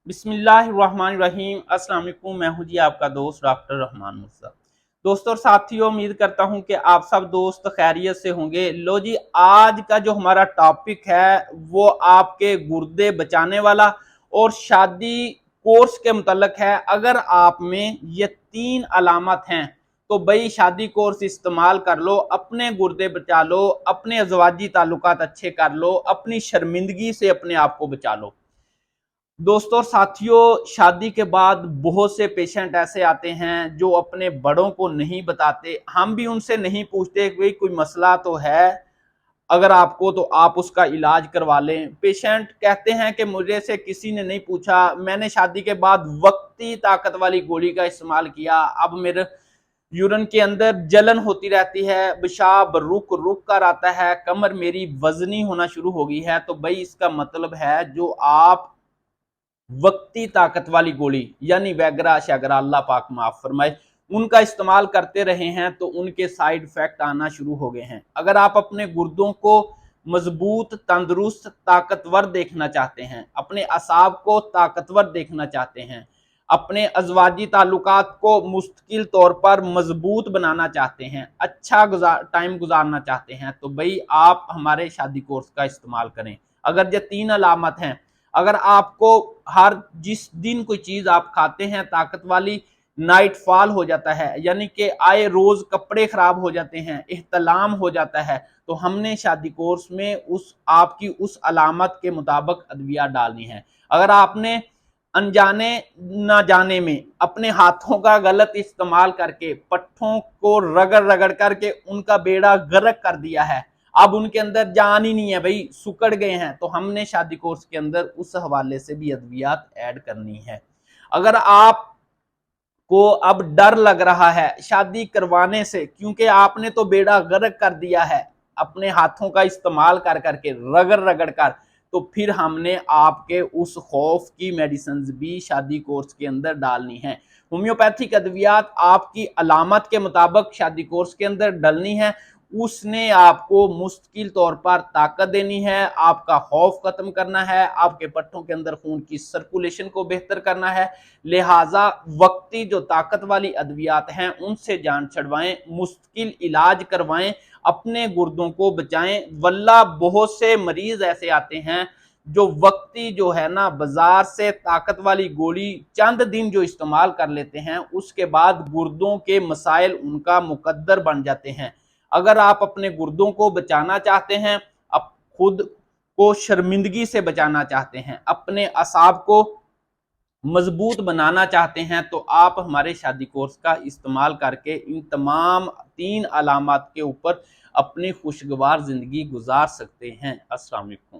बिस्मिल्लाहिर्रहमानिर्रहीम। अस्सलाम वालेकुम। मैं हूं जी आपका दोस्त डॉक्टर रहमान मुर्तज़ा। दोस्तों और साथियों, उम्मीद करता हूं कि आप सब दोस्त खैरियत से होंगे। लो जी, आज का जो हमारा टॉपिक है वो आपके गुर्दे बचाने वाला और शादी कोर्स के मुतल्लक है। अगर आप में ये 3 अलामत हैं तो भाई शादी कोर्स इस्तेमाल कर लो, अपने गुर्दे बचा लो, अपने अज़वाजी ताल्लुकात अच्छे कर लो, अपनी शर्मिंदगी से अपने आप को बचा लो। दोस्तों और साथियों, शादी के बाद बहुत से पेशेंट ऐसे आते हैं जो अपने बड़ों को नहीं बताते। हम भी उनसे नहीं पूछते कि भाई कोई मसला तो है, अगर आपको तो आप उसका इलाज करवा लें। पेशेंट कहते हैं कि मुझे से किसी ने नहीं पूछा, मैंने शादी के बाद वक्ती ताकत वाली गोली का इस्तेमाल किया, अब मेरे यूरिन के अंदर जलन होती रहती है, पेशाब रुक रुक कर आता है, कमर मेरी वजनी होना शुरू हो गई है। तो भाई इसका मतलब है जो आप वक्ती ताकत वाली गोली यानी वैगरा शैगरा, अल्लाह पाक माफ फरमाए, उनका इस्तेमाल करते रहे हैं तो उनके साइड इफेक्ट आना शुरू हो गए हैं। अगर आप अपने गुर्दों को मजबूत, तंदुरुस्त, ताकतवर देखना चाहते हैं, अपने असाब को ताकतवर देखना चाहते हैं, अपने अजवाजी ताल्लुकात को मुस्तकिल तौर पर मजबूत बनाना चाहते हैं, अच्छा टाइम गुजारना चाहते हैं, तो भाई आप हमारे शादी कोर्स का इस्तेमाल करें। अगर ये 3 अलामत हैं, अगर आपको हर जिस दिन कोई चीज आप खाते हैं ताकत वाली, नाइट फॉल हो जाता है यानी कि आए रोज कपड़े खराब हो जाते हैं, इख्तलाम हो जाता है, तो हमने शादी कोर्स में उस आपकी उस अलामत के मुताबिक अद्विया डालनी है। अगर आपने अनजाने न जाने में अपने हाथों का गलत इस्तेमाल करके पट्ठों को रगड़ रगड़ करके उनका बेड़ा गर्क कर दिया है, अब उनके अंदर जान ही नहीं है भाई, सुकड़ गए हैं, तो हमने शादी कोर्स के अंदर उस हवाले से भी अद्वियात ऐड करनी है। अगर आप को अब डर लग रहा है शादी करवाने से, क्योंकि आपने तो बेड़ा गर्क कर दिया है अपने हाथों का इस्तेमाल कर करके, रगड़ रगड़ कर, तो फिर हमने आपके उस खौफ की मेडिसिन भी शादी कोर्स के अंदर डालनी है। होम्योपैथिक अद्वियात आपकी अलामत के मुताबिक शादी कोर्स के अंदर डलनी है। उसने आपको मुस्तकिल तौर पर ताकत देनी है, आपका खौफ खत्म करना है, आपके पट्टों के अंदर खून की सर्कुलेशन को बेहतर करना है। लिहाजा वक्ती जो ताकत वाली अद्वियात हैं उनसे जान छड़वाएं, मुश्किल इलाज करवाएं, अपने गुर्दों को बचाएं। वल्ला बहुत से मरीज ऐसे आते हैं जो वक्ती जो है ना बाजार से ताकत वाली गोली चंद दिन जो इस्तेमाल कर लेते हैं, उसके बाद गुर्दों के मसाइल उनका मुकद्दर बन जाते हैं। अगर आप अपने गुर्दों को बचाना चाहते हैं, अब खुद को शर्मिंदगी से बचाना चाहते हैं, अपने असाब को मजबूत बनाना चाहते हैं, तो आप हमारे शादी कोर्स का इस्तेमाल करके इन तमाम 3 अलामत के ऊपर अपनी खुशगवार जिंदगी गुजार सकते हैं। अस्सलाम वालेकुम।